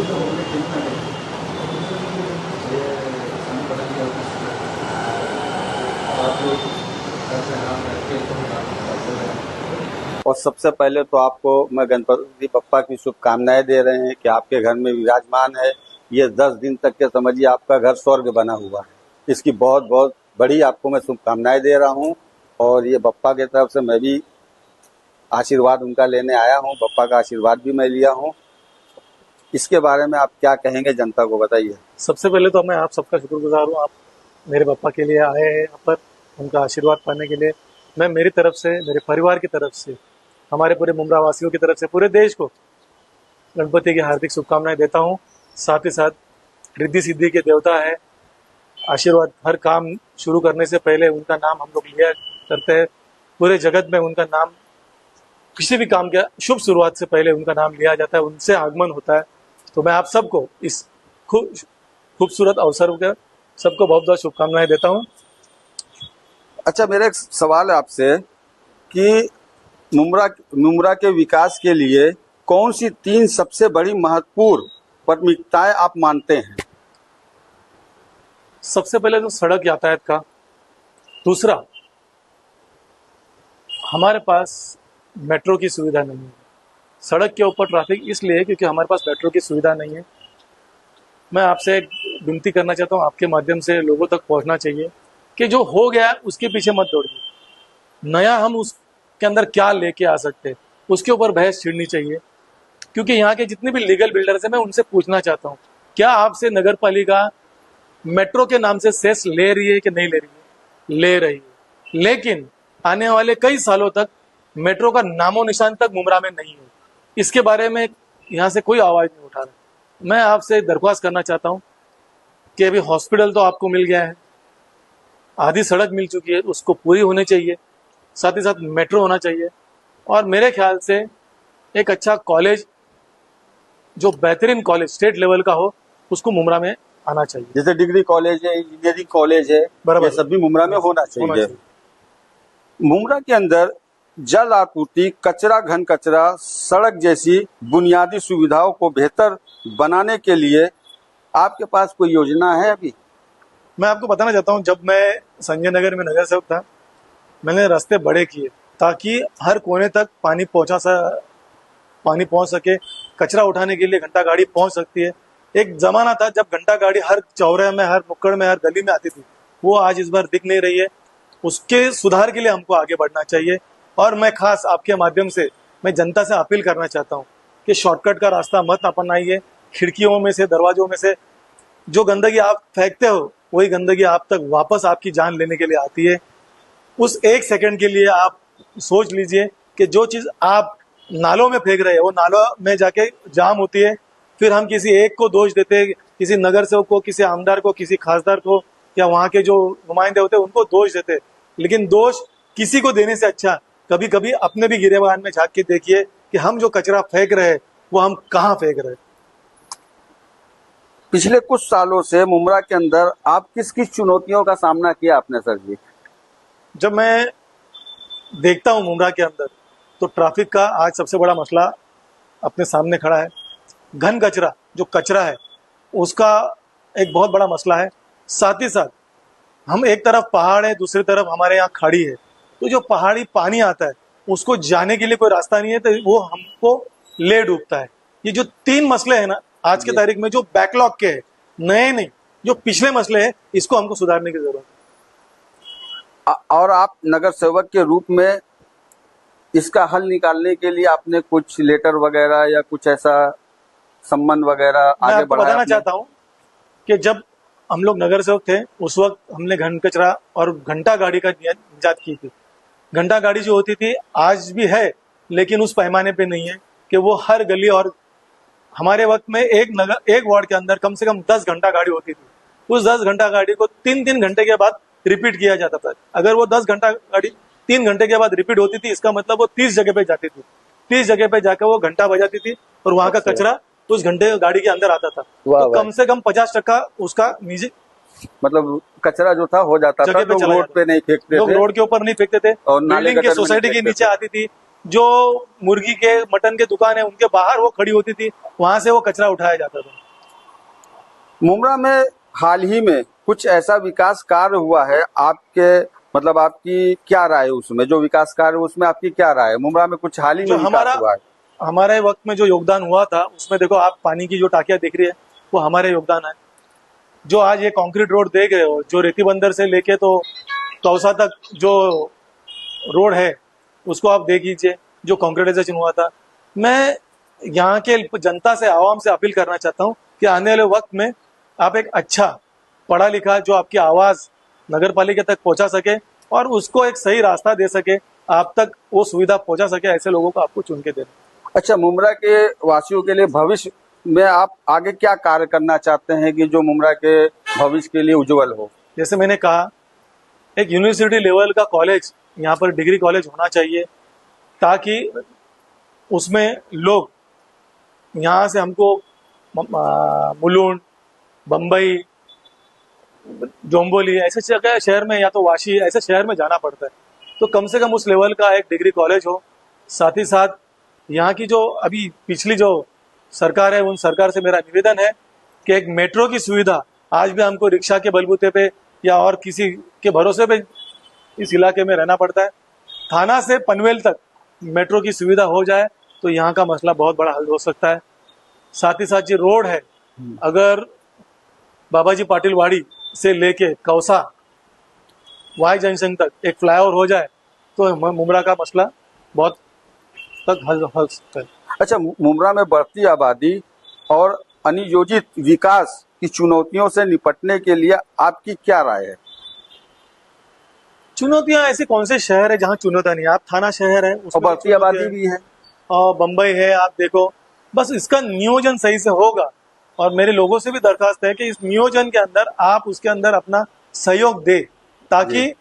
और सबसे पहले तो आपको मैं गणपति बप्पा की शुभकामनाएं दे रहे हैं कि आपके घर में विराजमान है। ये 10 दिन तक के समझिए आपका घर स्वर्ग बना हुआ है। इसकी बहुत बहुत बड़ी आपको मैं शुभकामनाएं दे रहा हूं। और ये बप्पा की तरफ से मैं भी आशीर्वाद उनका लेने आया हूं। बप्पा का आशीर्वाद भी मैं लिया हूं। इसके बारे में आप क्या कहेंगे, जनता को बताइए। सबसे पहले तो मैं आप सबका शुक्रगुजार हूँ। आप मेरे पापा के लिए आए हैं यहाँ पर, उनका आशीर्वाद पाने के लिए। मैं मेरी तरफ से, मेरे परिवार की तरफ से, हमारे पूरे मुमरा वासियों की तरफ से पूरे देश को गणपति की हार्दिक शुभकामनाएं देता हूँ। साथ ही साथ रिद्धि सिद्धि के देवता है, आशीर्वाद हर काम शुरू करने से पहले उनका नाम हम लोग लिया करते हैं। पूरे जगत में उनका नाम, किसी भी काम के शुभ शुरुआत से पहले उनका नाम लिया जाता है, उनसे आगमन होता है। तो मैं आप सबको इस खूबसूरत अवसर पर सबको बहुत बहुत शुभकामनाएं देता हूँ। अच्छा, मेरा एक सवाल है आपसे कि मुमरा के विकास के लिए कौन सी 3 सबसे बड़ी महत्वपूर्ण प्राथमिकताएं आप मानते हैं? सबसे पहले तो सड़क यातायात का। दूसरा, हमारे पास मेट्रो की सुविधा नहीं है। सड़क के ऊपर ट्रैफिक इसलिए क्योंकि हमारे पास मेट्रो की सुविधा नहीं है। मैं आपसे एक विनती करना चाहता हूँ, आपके माध्यम से लोगों तक पहुंचना चाहिए कि जो हो गया उसके पीछे मत दौड़िए। नया हम उसके अंदर क्या लेके आ सकते हैं, उसके ऊपर बहस छिड़नी चाहिए। क्योंकि यहाँ के जितने भी लीगल बिल्डर्स हैं, मैं उनसे पूछना चाहता हूँ, क्या आपसे नगर पालिका मेट्रो के नाम से सेस ले रही है कि नहीं ले रही है? ले रही है, लेकिन आने वाले कई सालों तक मेट्रो का नामो निशान तक मुमरा में नहीं है। इसके बारे में यहाँ से कोई आवाज नहीं उठा रहा। मैं आपसे दरख्वास्त करना चाहता हूँ कि अभी हॉस्पिटल तो आपको मिल गया है, आधी सड़क मिल चुकी है, उसको पूरी होनी चाहिए। साथ ही साथ मेट्रो होना चाहिए। और मेरे ख्याल से एक अच्छा कॉलेज, जो बेहतरीन कॉलेज स्टेट लेवल का हो, उसको मुमरा में आना चाहिए। जैसे डिग्री कॉलेज है, इंजीनियरिंग कॉलेज है, ये सब भी मुमरा में होना चाहिए। मुमरा के अंदर जल आपूर्ति, कचरा, घन कचरा, सड़क जैसी बुनियादी सुविधाओं को बेहतर बनाने के लिए आपके पास कोई योजना है अभी? मैं आपको बताना चाहता हूँ, जब मैं संजय नगर में नगर सेवक था, मैंने रास्ते बड़े किए ताकि हर कोने तक पानी पहुंच सके। कचरा उठाने के लिए घंटा गाड़ी पहुंच सकती है। एक जमाना था जब घंटा गाड़ी हर चौराहे में, हर नुक्कड़ में, हर गली में आती थी, वो आज इस बार दिख नहीं रही है। उसके सुधार के लिए हमको आगे बढ़ना चाहिए। और मैं खास आपके माध्यम से मैं जनता से अपील करना चाहता हूँ कि शॉर्टकट का रास्ता मत अपनाइए। खिड़कियों में से, दरवाजों में से जो गंदगी आप फेंकते हो, वही गंदगी आप तक वापस आपकी जान लेने के लिए आती है। उस 1 सेकंड के लिए आप सोच लीजिए कि जो चीज आप नालों में फेंक रहे हैं, वो नालों में जाके जाम होती है। फिर हम किसी एक को दोष देते हैं, किसी नगर सेवक को, किसी आमदार को, किसी खासदार को, या वहां के जो नुमाइंदे होते हैं उनको दोष देते हैं। लेकिन दोष किसी को देने से अच्छा कभी कभी अपने भी गिरेबान में झांक के देखिए कि हम जो कचरा फेंक रहे हैं वो हम कहाँ फेंक रहे हैं। पिछले कुछ सालों से मुमरा के अंदर आप किस किस चुनौतियों का सामना किया आपने सर जी? जब मैं देखता हूँ मुमरा के अंदर, तो ट्रैफिक का आज सबसे बड़ा मसला अपने सामने खड़ा है। घन कचरा, जो कचरा है, उसका एक बहुत बड़ा मसला है। साथ ही साथ हम एक तरफ पहाड़ है, दूसरी तरफ हमारे यहाँ खाड़ी है, तो जो पहाड़ी पानी आता है उसको जाने के लिए कोई रास्ता नहीं है, तो वो हमको ले डूबता है। ये जो 3 मसले हैं ना आज के तारीख में, जो बैकलॉग के हैं, नए नहीं, जो पिछले मसले हैं, इसको हमको सुधारने की जरूरत है। और आप नगर सेवक के रूप में इसका हल निकालने के लिए आपने कुछ लेटर वगैरह या कुछ ऐसा सम्मान वगैरह आगे बढ़ाया? बताना चाहता हूँ कि जब हम लोग नगर सेवक थे, उस वक्त हमने घन कचरा और घंटा गाड़ी का इजाद की थी। घंटा गाड़ी जो होती थी आज भी है, लेकिन उस पैमाने पे नहीं है कि वो हर गली, और हमारे वक्त में एक वार्ड के अंदर कम से कम 10 घंटा गाड़ी होती थी। उस 10 घंटा गाड़ी को 3-3 घंटे के बाद रिपीट किया जाता था। अगर वो 10 घंटा गाड़ी 3 घंटे के बाद रिपीट होती थी, इसका मतलब वो 30 जगह पे जाती थी। 30 जगह पे जाकर वो घंटा बजाती थी और वहां का कचरा उस घंटे गाड़ी के अंदर आता था। तो कम से कम 50% उसका निजी, मतलब कचरा जो था हो जाता था, तो रोड पे नहीं फेंकते थे, लोग रोड के ऊपर नहीं फेंकते थे, और बिल्डिंग के सोसाइटी के नीचे आती थी, जो मुर्गी के मटन के दुकान है उनके बाहर वो खड़ी होती थी, वहां से वो कचरा उठाया जाता था। मुमरा में हाल ही में कुछ ऐसा विकास कार्य हुआ है, आपके मतलब आपकी क्या राय है उसमें? जो विकास कार्य उसमें आपकी क्या राय है? मुमरा में कुछ हाल ही में जो विकास हुआ है? हमारे वक्त में जो योगदान हुआ था उसमें देखो, आप पानी की जो टाकियां देख रही है वो हमारे योगदान है। जो आज ये कंक्रीट रोड देख रहे हो, जो रेती बंदर से लेके तो तौसा तक जो रोड है उसको आप देख लीजिए, जो कंक्रीटाइजेशन हुआ था। मैं यहाँ के जनता से, आवाम से अपील करना चाहता हूँ कि आने वाले वक्त में आप एक अच्छा पढ़ा लिखा जो आपकी आवाज नगर पालिका तक पहुंचा सके और उसको एक सही रास्ता दे सके, आप तक वो सुविधा पहुंचा सके, ऐसे लोगों को आपको चुन के देना। अच्छा, मुमरा के वासियों के लिए भविष्य में आप आगे क्या कार्य करना चाहते हैं कि जो मुमरा के भविष्य के लिए उज्जवल हो? जैसे मैंने कहा, एक यूनिवर्सिटी लेवल का कॉलेज, यहाँ पर डिग्री कॉलेज होना चाहिए, ताकि उसमें लोग यहाँ से हमको मुलुंड, बम्बई, डोंबोली ऐसे जगह शहर में या तो वाशी ऐसे शहर में जाना पड़ता है, तो कम से कम उस लेवल का एक डिग्री कॉलेज हो। साथ ही साथ यहाँ की जो अभी पिछली जो सरकार है, उन सरकार से मेरा निवेदन है कि एक मेट्रो की सुविधा, आज भी हमको रिक्शा के बलबूते पे या और किसी के भरोसे पे इस इलाके में रहना पड़ता है। थाना से पनवेल तक मेट्रो की सुविधा हो जाए तो यहाँ का मसला बहुत बड़ा हल हो सकता है। साथ ही साथ जो रोड है, अगर बाबाजी पाटिल वाड़ी से लेके कौसा वाई जंक्शन तक एक फ्लाईओवर हो जाए तो मुमरा का मसला बहुत तक हल हो सकता है। अच्छा, मुमरा में बढ़ती आबादी और अनियोजित विकास की चुनौतियों से निपटने के लिए आपकी क्या राय है? चुनौतियां ऐसे कौन से शहर है जहाँ चुनौतियां नहीं है? आप थाना शहर है, और उसमें बढ़ती आबादी भी है। और बम्बई है, आप देखो, बस इसका नियोजन सही से होगा। और मेरे लोगों से भी दरखास्त है कि इस नियोजन के अंदर आप उसके अंदर अपना सहयोग दे, ताकि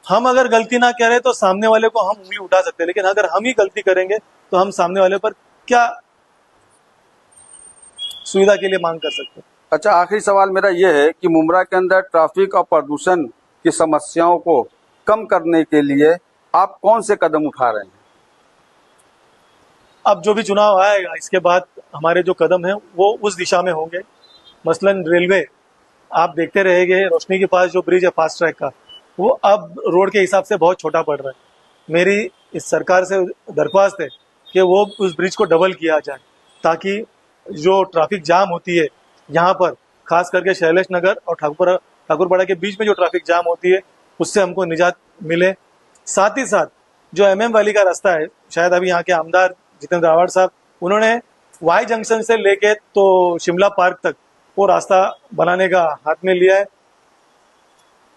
हम अगर गलती ना करें तो सामने वाले को हम उंगली उठा सकते हैं, लेकिन अगर हम ही गलती करेंगे तो हम सामने वाले पर क्या सुविधा के लिए मांग कर सकते हैं। अच्छा, आखिरी सवाल मेरा यह है कि मुमरा के अंदर ट्रैफिक और प्रदूषण की समस्याओं को कम करने के लिए आप कौन से कदम उठा रहे हैं? अब जो भी चुनाव आएगा इसके बाद हमारे जो कदम है वो उस दिशा में होंगे। मसलन रेलवे, आप देखते रहेंगे रोशनी के पास जो ब्रिज है फास्ट ट्रैक का, वो अब रोड के हिसाब से बहुत छोटा पड़ रहा है। मेरी इस सरकार से दरख्वास्त है कि वो उस ब्रिज को डबल किया जाए, ताकि जो ट्रैफिक जाम होती है यहाँ पर, खास करके शैलेश नगर और ठाकुरपाड़ा के बीच में जो ट्रैफिक जाम होती है, उससे हमको निजात मिले। साथ ही साथ जो MM वैली का रास्ता है, शायद अभी यहाँ के आमदार जितेंद्र रावत साहब, उन्होंने वाई जंक्शन से लेके तो शिमला पार्क तक वो रास्ता बनाने का हाथ में लिया है।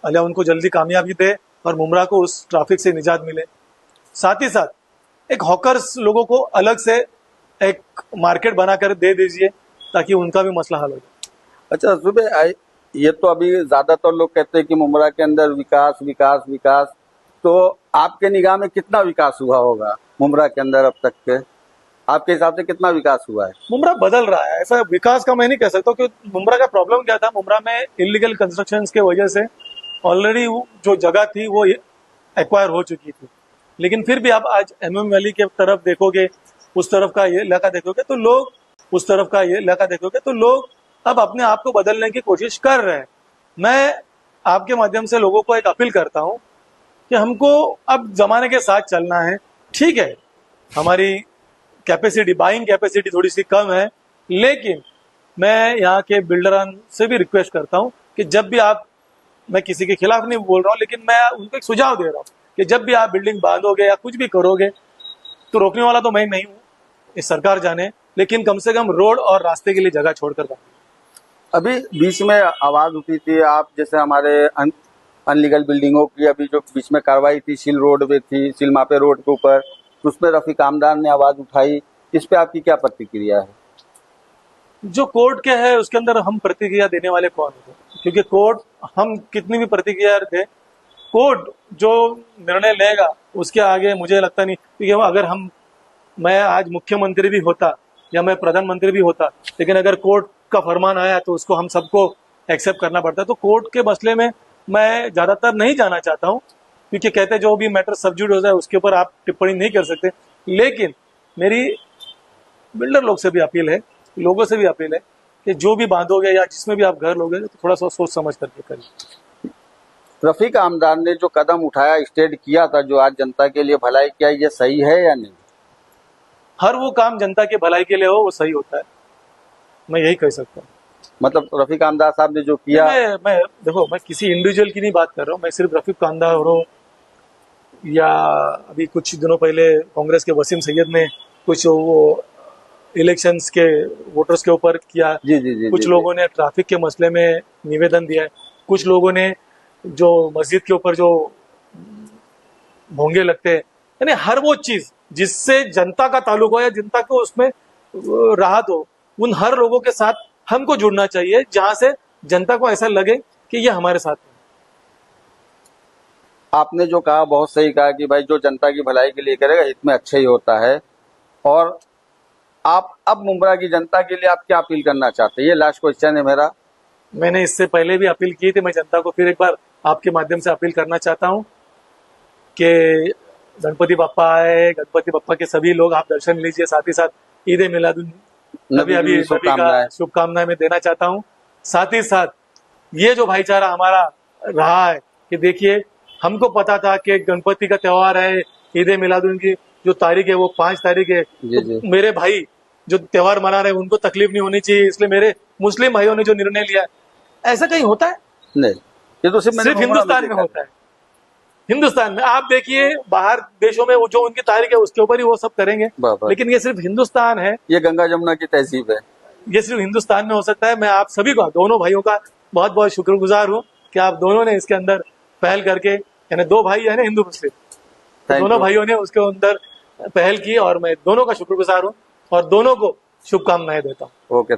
अल्लाह उनको जल्दी कामयाबी दे और मुमरा को उस ट्रैफिक से निजात मिले। साथ ही साथ एक हॉकर्स लोगों को अलग से एक मार्केट बनाकर दे दीजिए, ताकि उनका भी मसला हल हो जाए। अच्छा सुबह, ये तो अभी ज्यादातर लोग कहते हैं कि मुमरा के अंदर विकास विकास विकास, तो आपके निगाह में कितना विकास हुआ होगा मुमरा के अंदर अब तक के? आपके हिसाब से कितना विकास हुआ है? मुमरा बदल रहा है, ऐसा विकास का मैं नहीं कह सकता, क्योंकि मुमरा का प्रॉब्लम क्या था, मुमरा में इलीगल कंस्ट्रक्शन के वजह से ऑलरेडी जो जगह थी वो एक्वायर हो चुकी थी। लेकिन फिर भी आप आज MM वैली के तरफ देखोगे, उस तरफ का ये इलाका देखोगे तो लोग, उस तरफ का ये इलाका देखोगे तो लोग अब अपने आप को बदलने की कोशिश कर रहे हैं। मैं आपके माध्यम से लोगों को एक अपील करता हूं कि हमको अब जमाने के साथ चलना है। ठीक है, हमारी कैपेसिटी, बाइंग कैपेसिटी थोड़ी सी कम है, लेकिन मैं यहाँ के बिल्डरान से भी रिक्वेस्ट करता हूँ कि जब भी आप, मैं किसी के खिलाफ नहीं बोल रहा हूँ, लेकिन मैं उनको एक सुझाव दे रहा हूँ कि जब भी आप बिल्डिंग बांधोगे या कुछ भी करोगे, तो रोकने वाला तो मैं नहीं हूँ, इस सरकार जाने, लेकिन कम से कम रोड और रास्ते के लिए जगह छोड़कर बांधो। अभी बीच में आवाज उठी थी, आप जैसे हमारे अनलीगल बिल्डिंगों की अभी जो बीच में कार्रवाई थी, सिल रोड पे थी, सिल मापे रोड के ऊपर, उसमें रफीक आमदार ने आवाज उठाई, इस पे आपकी क्या प्रतिक्रिया है? जो कोर्ट के है उसके अंदर हम प्रतिक्रिया देने वाले कौन है? क्योंकि कोर्ट, हम कितनी भी प्रतिक्रिया दे, कोर्ट जो निर्णय लेगा उसके आगे मुझे लगता नहीं, क्योंकि अगर मैं आज मुख्यमंत्री भी होता या मैं प्रधानमंत्री भी होता, लेकिन अगर कोर्ट का फरमान आया तो उसको हम सबको एक्सेप्ट करना पड़ता है। तो कोर्ट के मसले में मैं ज्यादातर नहीं जाना चाहता हूँ। क्योंकि कहते हैं जो भी मैटर सब्ज्यूड हो जाए उसके ऊपर आप टिप्पणी नहीं कर सकते। लेकिन मेरी बिल्डर लोग से भी अपील है, लोगों से भी अपील है कि जो भी बांधोगे या जिसमें भी आप घर लोगे तो थोड़ा सा सोच समझ करके करिए। रफीक आमदार ने जो कदम उठाया, स्टेट किया था, जो आज जनता के लिए भलाई किया, ये सही है या नहीं? हर वो काम जनता के भलाई के लिए हो वो सही होता है, मैं यही कह सकता हूँ। मतलब रफीक आमदार साहब ने जो किया, मैं देखो, मैं किसी इंडिविजुअल की नहीं बात कर रहा हूँ, मैं सिर्फ रफीक आमदार हो या अभी कुछ दिनों पहले कांग्रेस के वसीम सैयद ने कुछ वो इलेक्शंस के वोटर्स के ऊपर किया, जी जी जी, कुछ जी, लोगों ने ट्रैफिक के मसले में निवेदन दिया है, कुछ लोगों ने जो मस्जिद के ऊपर जो भोंगे लगते हैं, यानी हर वो चीज जिससे जनता का ताल्लुक हो या जनता को उसमें राहत हो, उन हर लोगों के साथ हमको जुड़ना चाहिए जहां से जनता को ऐसा लगे कि ये हमारे साथ है। आपने जो कहा बहुत सही कहा कि भाई जो जनता की भलाई के लिए करेगा हित में अच्छा ही होता है। और आप अब मुंब्रा की जनता के लिए आप क्या अपील करना चाहते हैं? ये लास्ट क्वेश्चन है मेरा। मैंने इससे पहले भी अपील की थी, मैं जनता को फिर एक बार आपके माध्यम से अपील करना चाहता हूं कि गणपति बप्पा आए, गणपति बप्पा के सभी लोग आप दर्शन लीजिए, साथ ही साथ ईद ए मिलादुन नबी अभी शुभकामनाएं मैं देना चाहता हूं। साथ ही साथ ये जो भाईचारा हमारा रहा है कि देखिए, हमको पता था कि गणपति का त्योहार है, ईद ए मिलादुन की जो तारीख है वो 5 तारीख है, जी जी। तो मेरे भाई जो त्योहार मना रहे हैं उनको तकलीफ नहीं होनी चाहिए, इसलिए मेरे मुस्लिम भाइयों ने जो निर्णय लिया है, ऐसा कहीं होता है? नहीं, ये तो सिर्फ हिंदुस्तान में होता है। हिंदुस्तान में आप देखिए, बाहर देशों में वो जो उनकी तारीख है उसके ऊपर ही वो सब करेंगे, लेकिन ये सिर्फ हिंदुस्तान है, ये गंगा जमुना की तहजीब है, ये सिर्फ हिंदुस्तान में हो सकता है। मैं आप सभी का, दोनों भाइयों का बहुत बहुत शुक्रगुजार हूँ कि आप दोनों ने इसके अंदर पहल करके, यानी 2 भाई है ना हिंदू मुस्लिम, तो दोनों भाइयों ने उसके अंदर पहल की और मैं दोनों का शुक्रगुजार हूँ और दोनों को शुभकामनाएं देता हूँ। ओके।